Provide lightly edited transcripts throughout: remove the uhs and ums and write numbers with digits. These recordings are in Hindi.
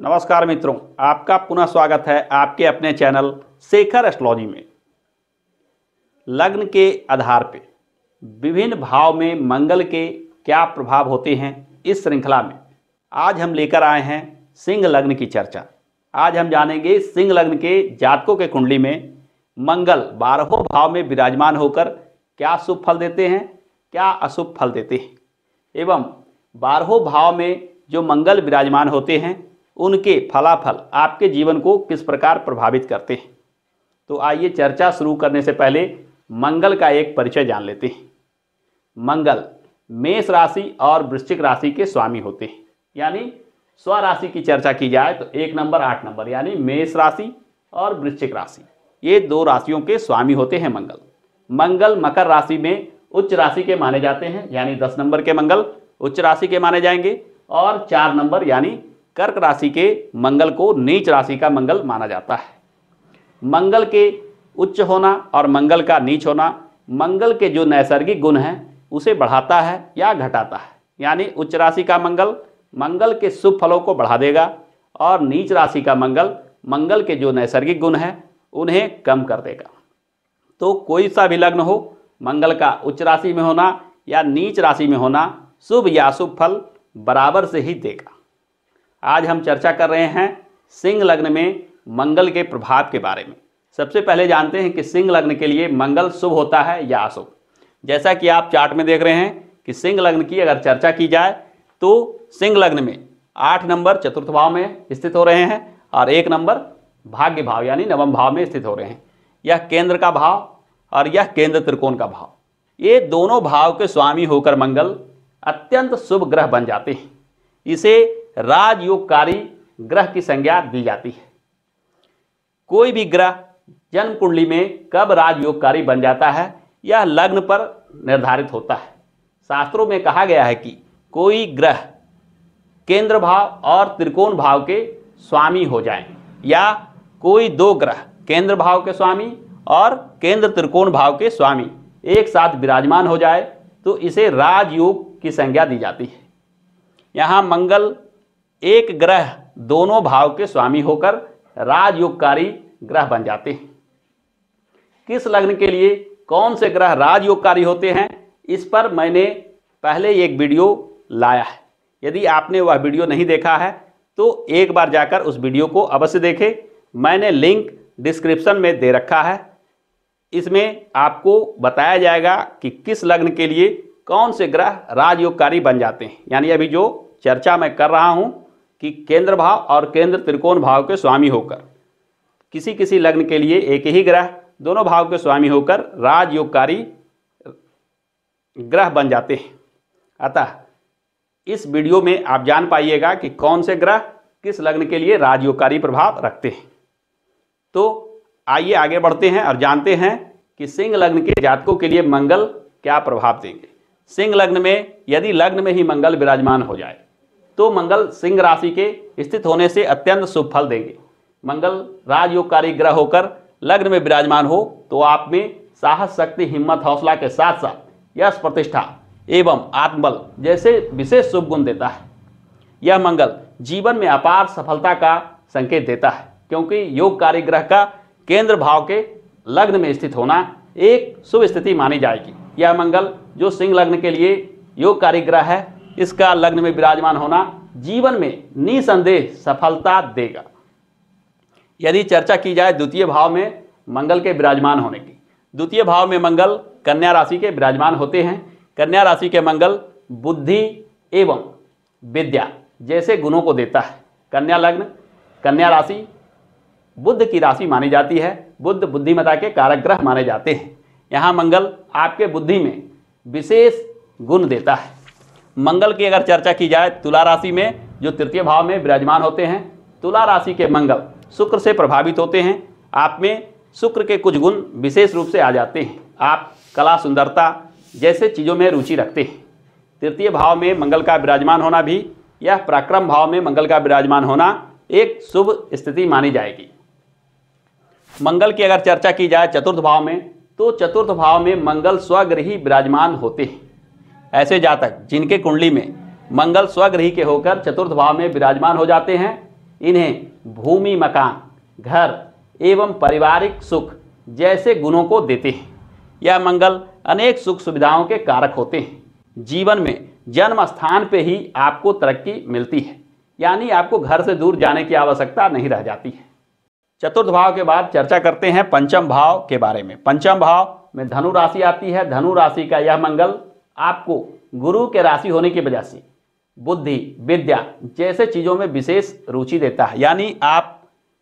नमस्कार मित्रों, आपका पुनः स्वागत है आपके अपने चैनल शेखर एस्ट्रोलॉजी में। लग्न के आधार पे विभिन्न भाव में मंगल के क्या प्रभाव होते हैं, इस श्रृंखला में आज हम लेकर आए हैं सिंह लग्न की चर्चा। आज हम जानेंगे सिंह लग्न के जातकों के कुंडली में मंगल 12वें भाव में विराजमान होकर क्या शुभ फल देते हैं, क्या अशुभ फल देते हैं, एवं 12वें भाव में जो मंगल विराजमान होते हैं उनके फलाफल आपके जीवन को किस प्रकार प्रभावित करते हैं। तो आइए चर्चा शुरू करने से पहले मंगल का एक परिचय जान लेते हैं। मंगल मेष राशि और वृश्चिक राशि के स्वामी होते हैं, यानी स्वराशि की चर्चा की जाए तो 1 नंबर 8 नंबर यानी मेष राशि और वृश्चिक राशि, ये दो राशियों के स्वामी होते हैं मंगल। मंगल मकर राशि में उच्च राशि के माने जाते हैं, यानी 10 नंबर के मंगल उच्च राशि के माने जाएंगे, और 4 नंबर यानी कर्क राशि के मंगल को नीच राशि का मंगल माना जाता है। मंगल के उच्च होना और मंगल का नीच होना मंगल के जो नैसर्गिक गुण हैं उसे बढ़ाता है या घटाता है, यानी उच्च राशि का मंगल मंगल के शुभ फलों को बढ़ा देगा और नीच राशि का मंगल मंगल के जो नैसर्गिक गुण हैं उन्हें कम कर देगा। तो कोई सा भी लग्न हो, मंगल का उच्च राशि में होना या नीच राशि में होना शुभ या अशुभ फल बराबर से ही देगा। आज हम चर्चा कर रहे हैं सिंह लग्न में मंगल के प्रभाव के बारे में। सबसे पहले जानते हैं कि सिंह लग्न के लिए मंगल शुभ होता है या अशुभ। जैसा कि आप चार्ट में देख रहे हैं कि सिंह लग्न की अगर चर्चा की जाए तो सिंह लग्न में 8 नंबर चतुर्थ भाव में स्थित हो रहे हैं और 1 नंबर भाग्य भाव यानी नवम भाव में स्थित हो रहे हैं। यह केंद्र का भाव और यह केंद्र त्रिकोण का भाव, ये दोनों भाव के स्वामी होकर मंगल अत्यंत शुभ ग्रह बन जाते हैं। इसे राजयोगकारी ग्रह की संज्ञा दी जाती है। कोई भी ग्रह जन्म कुंडली में कब राजयोगकारी बन जाता है यह लग्न पर निर्धारित होता है। शास्त्रों में कहा गया है कि कोई ग्रह केंद्र भाव और त्रिकोण भाव के स्वामी हो जाएं, या कोई 2 ग्रह केंद्र भाव के स्वामी और केंद्र त्रिकोण भाव के स्वामी एक साथ विराजमान हो जाए तो इसे राजयोग की संज्ञा दी जाती है। यहाँ मंगल एक ग्रह दोनों भाव के स्वामी होकर राजयोगकारी ग्रह बन जाते हैं। किस लग्न के लिए कौन से ग्रह राजयोगकारी होते हैं, इस पर मैंने पहले एक वीडियो लाया है। यदि आपने वह वीडियो नहीं देखा है तो एक बार जाकर उस वीडियो को अवश्य देखें। मैंने लिंक डिस्क्रिप्शन में दे रखा है। इसमें आपको बताया जाएगा कि किस लग्न के लिए कौन से ग्रह राजयोगकारी बन जाते हैं। यानी अभी जो चर्चा मैं कर रहा हूं कि केंद्र भाव और केंद्र त्रिकोण भाव के स्वामी होकर किसी किसी लग्न के लिए एक ही ग्रह दोनों भाव के स्वामी होकर राजयोगकारी ग्रह बन जाते हैं। अतः इस वीडियो में आप जान पाइएगा कि कौन से ग्रह किस लग्न के लिए राजयोगकारी प्रभाव रखते हैं। तो आइए आगे बढ़ते हैं और जानते हैं कि सिंह लग्न के जातकों के लिए मंगल क्या प्रभाव देंगे। सिंह लग्न में यदि लग्न में ही मंगल विराजमान हो जाए तो मंगल सिंह राशि के स्थित होने से अत्यंत शुभ फल देंगे। मंगल राजयोगकारी ग्रह होकर लग्न में विराजमान हो तो आप में साहस, शक्ति, हिम्मत, हौसला के साथ साथ यश, प्रतिष्ठा एवं आत्मबल जैसे विशेष शुभ गुण देता है। यह मंगल जीवन में अपार सफलता का संकेत देता है, क्योंकि योगकारी ग्रह का केंद्र भाव के लग्न में स्थित होना एक शुभ स्थिति मानी जाएगी। यह मंगल जो सिंह लग्न के लिए योगकारी ग्रह है, इसका लग्न में विराजमान होना जीवन में निसंदेह सफलता देगा। यदि चर्चा की जाए द्वितीय भाव में मंगल के विराजमान होने की, द्वितीय भाव में मंगल कन्या राशि के विराजमान होते हैं। कन्या राशि के मंगल बुद्धि एवं विद्या जैसे गुणों को देता है। कन्या लग्न, कन्या राशि बुद्ध की राशि मानी जाती है। बुद्ध बुद्धिमता के कारक ग्रह माने जाते हैं। यहाँ मंगल आपके बुद्धि में विशेष गुण देता है। मंगल की अगर चर्चा की जाए तुला राशि में जो तृतीय भाव में विराजमान होते हैं, तुला राशि के मंगल शुक्र से प्रभावित होते हैं। आप में शुक्र के कुछ गुण विशेष रूप से आ जाते हैं। आप कला, सुंदरता जैसे चीज़ों में रुचि रखते हैं। तृतीय भाव में मंगल का विराजमान होना भी, यह पराक्रम भाव में मंगल का विराजमान होना एक शुभ स्थिति मानी जाएगी। मंगल की अगर चर्चा की जाए चतुर्थ भाव में तो चतुर्थ भाव में मंगल स्वगृही विराजमान होते हैं। ऐसे जातक जिनके कुंडली में मंगल स्वगृही के होकर चतुर्थ भाव में विराजमान हो जाते हैं, इन्हें भूमि, मकान, घर एवं पारिवारिक सुख जैसे गुणों को देते हैं। यह मंगल अनेक सुख सुविधाओं के कारक होते हैं। जीवन में जन्म स्थान पे ही आपको तरक्की मिलती है, यानी आपको घर से दूर जाने की आवश्यकता नहीं रह जाती है। चतुर्थ भाव के बाद चर्चा करते हैं पंचम भाव के बारे में। पंचम भाव में धनु राशि आती है। धनु राशि का यह मंगल आपको गुरु के राशि होने की वजह से बुद्धि, विद्या जैसे चीज़ों में विशेष रुचि देता है, यानी आप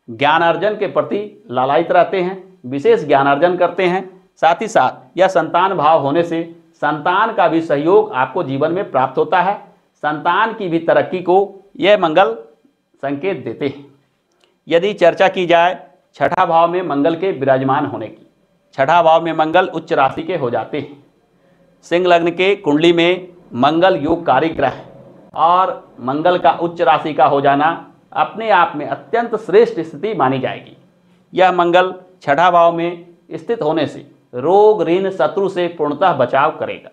ज्ञान अर्जन के प्रति लालायित रहते हैं, विशेष ज्ञान अर्जन करते हैं। साथ ही साथ यह संतान भाव होने से संतान का भी सहयोग आपको जीवन में प्राप्त होता है। संतान की भी तरक्की को यह मंगल संकेत देते हैं। यदि चर्चा की जाए छठा भाव में मंगल के विराजमान होने की, छठा भाव में मंगल उच्च राशि के हो जाते हैं। सिंह लग्न के कुंडली में मंगल योगकारी ग्रह है और मंगल का उच्च राशि का हो जाना अपने आप में अत्यंत श्रेष्ठ स्थिति मानी जाएगी। यह मंगल छठा भाव में स्थित होने से रोग, ऋण, शत्रु से पूर्णतः बचाव करेगा।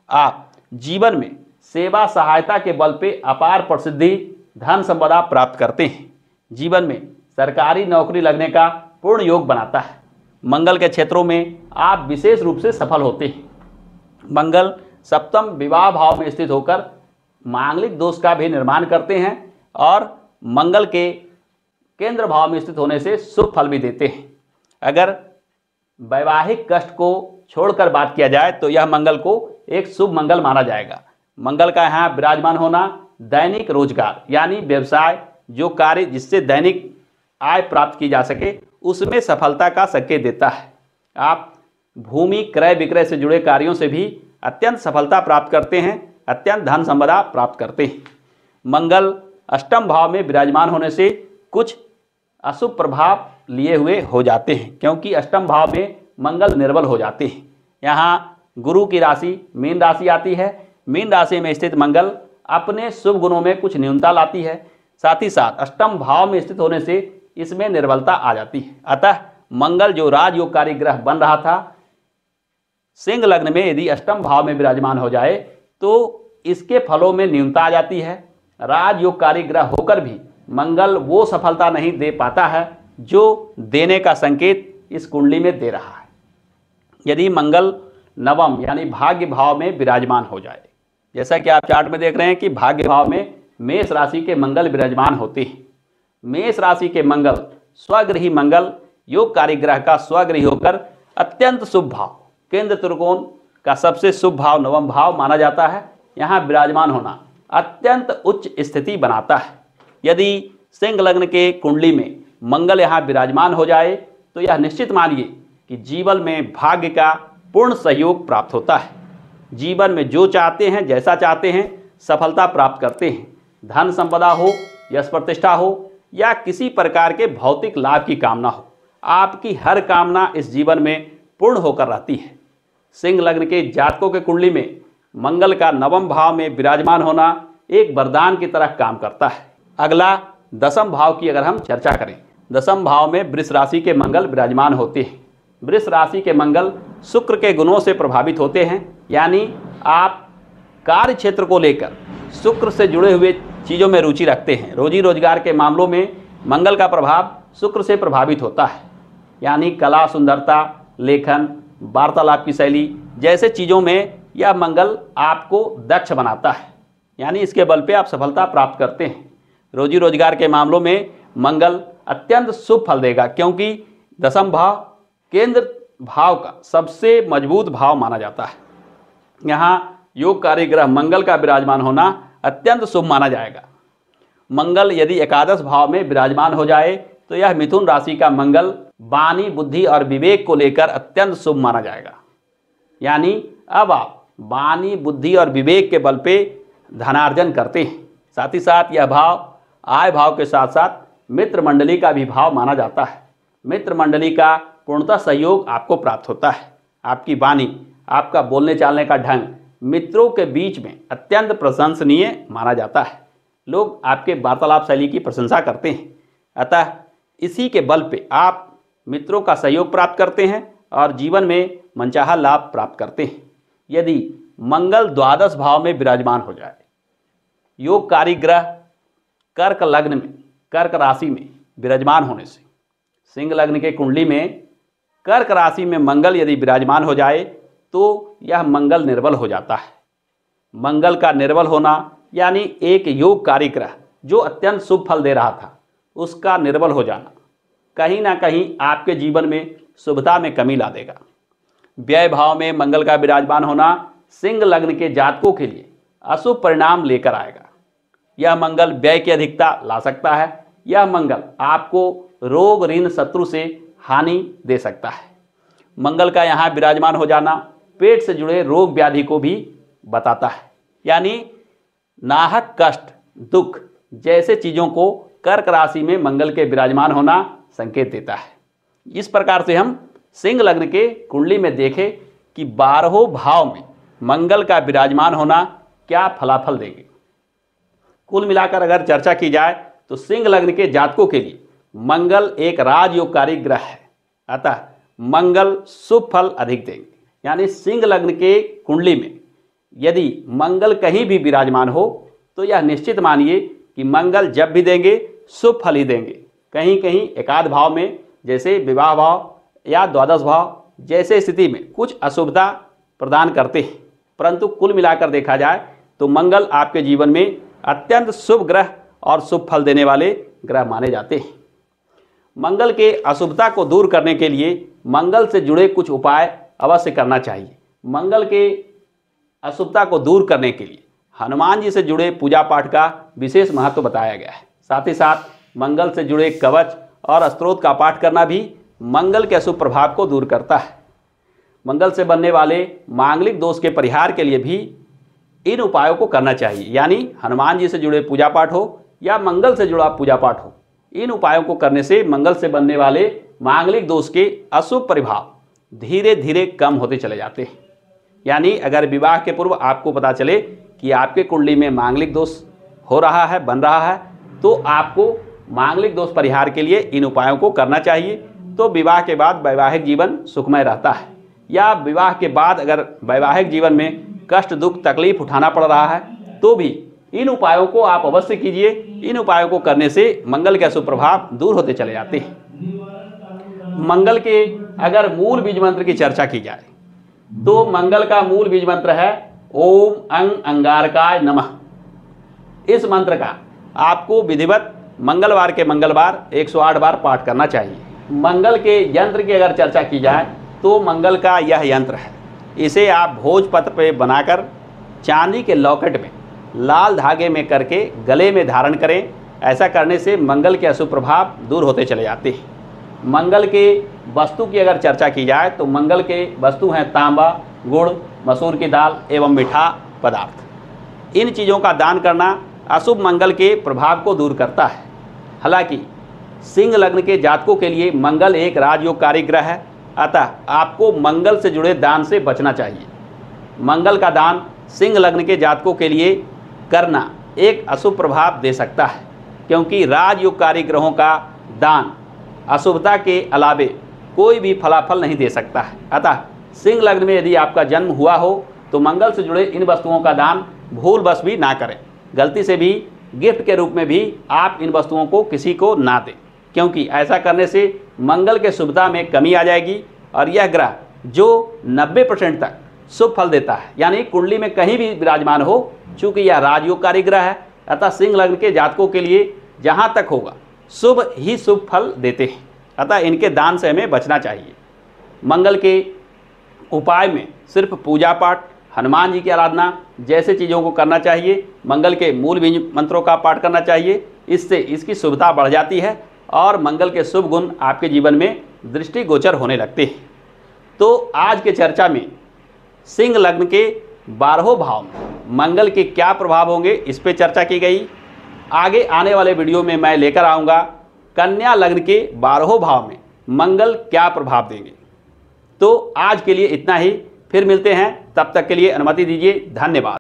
आप जीवन में सेवा सहायता के बल पे अपार प्रसिद्धि, धन संपदा प्राप्त करते हैं। जीवन में सरकारी नौकरी लगने का पूर्ण योग बनाता है। मंगल के क्षेत्रों में आप विशेष रूप से सफल होते हैं। मंगल सप्तम विवाह भाव में स्थित होकर मांगलिक दोष का भी निर्माण करते हैं और मंगल के केंद्र भाव में स्थित होने से शुभ फल भी देते हैं। अगर वैवाहिक कष्ट को छोड़कर बात किया जाए तो यह मंगल को एक शुभ मंगल माना जाएगा। मंगल का यहाँ विराजमान होना दैनिक रोजगार यानी व्यवसाय, जो कार्य जिससे दैनिक आय प्राप्त की जा सके, उसमें सफलता का संकेत देता है। आप भूमि क्रय विक्रय से जुड़े कार्यों से भी अत्यंत सफलता प्राप्त करते हैं, अत्यंत धन संपदा प्राप्त करते हैं। मंगल अष्टम भाव में विराजमान होने से कुछ अशुभ प्रभाव लिए हुए हो जाते हैं, क्योंकि अष्टम भाव में मंगल निर्बल हो जाते हैं। यहाँ गुरु की राशि मीन राशि आती है। मीन राशि में स्थित मंगल अपने शुभ गुणों में कुछ न्यूनता लाती है। साथ ही साथ अष्टम भाव में स्थित होने से इसमें निर्बलता आ जाती है। अतः मंगल जो राजयोगकारी ग्रह बन रहा था, सिंह लग्न में यदि अष्टम भाव में विराजमान हो जाए तो इसके फलों में न्यूनता आ जाती है। राजयोगकारी ग्रह होकर भी मंगल वो सफलता नहीं दे पाता है जो देने का संकेत इस कुंडली में दे रहा है। यदि मंगल नवम यानी भाग्य भाव में विराजमान हो जाए, जैसा कि आप चार्ट में देख रहे हैं कि भाग्य भाव में मेष राशि के मंगल विराजमान होते हैं। मेष राशि के मंगल स्वगृही मंगल योगकारी ग्रह का स्वगृही होकर अत्यंत शुभ भाव, केंद्र त्रिकोण का सबसे शुभ भाव नवम भाव माना जाता है, यहाँ विराजमान होना अत्यंत उच्च स्थिति बनाता है। यदि सिंह लग्न के कुंडली में मंगल यहाँ विराजमान हो जाए तो यह निश्चित मानिए कि जीवन में भाग्य का पूर्ण सहयोग प्राप्त होता है। जीवन में जो चाहते हैं, जैसा चाहते हैं, सफलता प्राप्त करते हैं। धन संपदा हो, यश प्रतिष्ठा हो या किसी प्रकार के भौतिक लाभ की कामना हो, आपकी हर कामना इस जीवन में पूर्ण होकर रहती है। सिंह लग्न के जातकों के कुंडली में मंगल का नवम भाव में विराजमान होना एक वरदान की तरह काम करता है। अगला दसम भाव की अगर हम चर्चा करें, दसम भाव में वृष राशि के मंगल विराजमान होते हैं। वृष राशि के मंगल शुक्र के गुणों से प्रभावित होते हैं, यानी आप कार्य क्षेत्र को लेकर शुक्र से जुड़े हुए चीज़ों में रुचि रखते हैं। रोजी रोजगार के मामलों में मंगल का प्रभाव शुक्र से प्रभावित होता है, यानी कला, सुंदरता, लेखन, वार्तालाप की शैली जैसे चीज़ों में यह मंगल आपको दक्ष बनाता है, यानी इसके बल पे आप सफलता प्राप्त करते हैं। रोजी रोजगार के मामलों में मंगल अत्यंत शुभ फल देगा, क्योंकि दसम भाव केंद्र भाव का सबसे मजबूत भाव माना जाता है। यहाँ योगकारी ग्रह मंगल का विराजमान होना अत्यंत शुभ माना जाएगा। मंगल यदि एकादश भाव में विराजमान हो जाए तो यह मिथुन राशि का मंगल वाणी, बुद्धि और विवेक को लेकर अत्यंत शुभ माना जाएगा। यानी अब आप वाणी, बुद्धि और विवेक के बल पे धनार्जन करते हैं। साथ ही साथ यह भाव आय भाव के साथ साथ मित्र मंडली का भी भाव माना जाता है। मित्र मंडली का पूर्णतः सहयोग आपको प्राप्त होता है। आपकी वाणी, आपका बोलने चालने का ढंग मित्रों के बीच में अत्यंत प्रशंसनीय माना जाता है। लोग आपके वार्तालाप शैली की प्रशंसा करते हैं। अतः इसी के बल पे आप मित्रों का सहयोग प्राप्त करते हैं और जीवन में मनचाहा लाभ प्राप्त करते हैं। यदि मंगल द्वादश भाव में विराजमान हो जाए, योगकारी ग्रह कर्क लग्न में कर्क राशि में विराजमान होने से, सिंह लग्न के कुंडली में कर्क राशि में मंगल यदि विराजमान हो जाए तो यह मंगल निर्बल हो जाता है। मंगल का निर्बल होना यानी एक योगकारी ग्रह जो अत्यंत शुभ फल दे रहा था उसका निर्बल हो जाना कहीं ना कहीं आपके जीवन में शुभता में कमी ला देगा। व्यय भाव में मंगल का विराजमान होना सिंह लग्न के जातकों के लिए अशुभ परिणाम लेकर आएगा। यह मंगल व्यय की अधिकता ला सकता है। यह मंगल आपको रोग ऋण शत्रु से हानि दे सकता है। मंगल का यहाँ विराजमान हो जाना पेट से जुड़े रोग व्याधि को भी बताता है, यानी नाहक कष्ट दुख जैसे चीज़ों को कर्क राशि में मंगल के विराजमान होना संकेत देता है। इस प्रकार से हम सिंह लग्न के कुंडली में देखें कि 12 भाव में मंगल का विराजमान होना क्या फलाफल देंगे। कुल मिलाकर अगर चर्चा की जाए तो सिंह लग्न के जातकों के लिए मंगल एक राजयोगकारी ग्रह है, अतः मंगल शुभ फल अधिक देंगे। यानी सिंह लग्न के कुंडली में यदि मंगल कहीं भी विराजमान हो तो यह निश्चित मानिए कि मंगल जब भी देंगे शुभ फल ही देंगे। कहीं कहीं एकाध भाव में जैसे विवाह भाव या द्वादश भाव जैसे स्थिति में कुछ अशुभता प्रदान करते हैं, परंतु कुल मिलाकर देखा जाए तो मंगल आपके जीवन में अत्यंत शुभ ग्रह और शुभ फल देने वाले ग्रह माने जाते हैं। मंगल के अशुभता को दूर करने के लिए मंगल से जुड़े कुछ उपाय अवश्य करना चाहिए। मंगल के अशुभता को दूर करने के लिए हनुमान जी से जुड़े पूजा पाठ का विशेष महत्व बताया गया है। साथ ही साथ मंगल से जुड़े कवच और स्तोत्र का पाठ करना भी मंगल के अशुभ प्रभाव को दूर करता है। मंगल से बनने वाले मांगलिक दोष के परिहार के लिए भी इन उपायों को करना चाहिए, यानी हनुमान जी से जुड़े पूजा पाठ हो या मंगल से जुड़ा पूजा पाठ हो, इन उपायों को करने से मंगल से बनने वाले मांगलिक दोष के अशुभ प्रभाव धीरे धीरे कम होते चले जाते हैं। यानी अगर विवाह के पूर्व आपको पता चले कि आपके कुंडली में मांगलिक दोष हो रहा है, बन रहा है, तो आपको मांगलिक दोष परिहार के लिए इन उपायों को करना चाहिए। तो विवाह के बाद वैवाहिक जीवन सुखमय रहता है, या विवाह के बाद अगर वैवाहिक जीवन में कष्ट दुख तकलीफ उठाना पड़ रहा है तो भी इन उपायों को आप अवश्य कीजिए। इन उपायों को करने से मंगल के अशुभ प्रभाव दूर होते चले जाते हैं। मंगल के अगर मूल बीज मंत्र की चर्चा की जाए तो मंगल का मूल बीज मंत्र है ओम अंग अंगारकाय नमः। इस मंत्र का आपको विधिवत मंगलवार के मंगलवार 108 बार पाठ करना चाहिए। मंगल के यंत्र की अगर चर्चा की जाए तो मंगल का यह यंत्र है, इसे आप भोजपत्र पे बनाकर चांदी के लॉकेट में लाल धागे में करके गले में धारण करें। ऐसा करने से मंगल के अशुभ प्रभाव दूर होते चले जाते हैं। मंगल के वस्तु की अगर चर्चा की जाए तो मंगल के वस्तु हैं तांबा, गुड़, मसूर की दाल एवं मीठा पदार्थ। इन चीज़ों का दान करना अशुभ मंगल के प्रभाव को दूर करता है। हालांकि सिंह लग्न के जातकों के लिए मंगल एक राजयोगकारी ग्रह है, अतः आपको मंगल से जुड़े दान से बचना चाहिए। मंगल का दान सिंह लग्न के जातकों के लिए करना एक अशुभ प्रभाव दे सकता है, क्योंकि राजयोगकारी ग्रहों का दान अशुभता के अलावे कोई भी फलाफल नहीं दे सकता है। अतः सिंह लग्न में यदि आपका जन्म हुआ हो तो मंगल से जुड़े इन वस्तुओं का दान भूलवश भी ना करें। गलती से भी गिफ्ट के रूप में भी आप इन वस्तुओं को किसी को ना दें, क्योंकि ऐसा करने से मंगल के शुभता में कमी आ जाएगी और यह ग्रह जो 90% तक शुभ फल देता है, यानी कुंडली में कहीं भी विराजमान हो, चूंकि यह राजयोगकारी ग्रह है, अतः सिंह लग्न के जातकों के लिए जहाँ तक होगा शुभ ही शुभ फल देते हैं। अतः इनके दान से हमें बचना चाहिए। मंगल के उपाय में सिर्फ पूजा पाठ, हनुमान जी की आराधना जैसे चीज़ों को करना चाहिए। मंगल के मूल बीज मंत्रों का पाठ करना चाहिए, इससे इसकी शुभता बढ़ जाती है और मंगल के शुभ गुण आपके जीवन में दृष्टिगोचर होने लगते हैं। तो आज के चर्चा में सिंह लग्न के 12 भाव में मंगल के क्या प्रभाव होंगे इस पे चर्चा की गई। आगे आने वाले वीडियो में मैं लेकर आऊँगा कन्या लग्न के 12 भाव में मंगल क्या प्रभाव देंगे। तो आज के लिए इतना ही, फिर मिलते हैं, तब तक के लिए अनुमति दीजिए। धन्यवाद।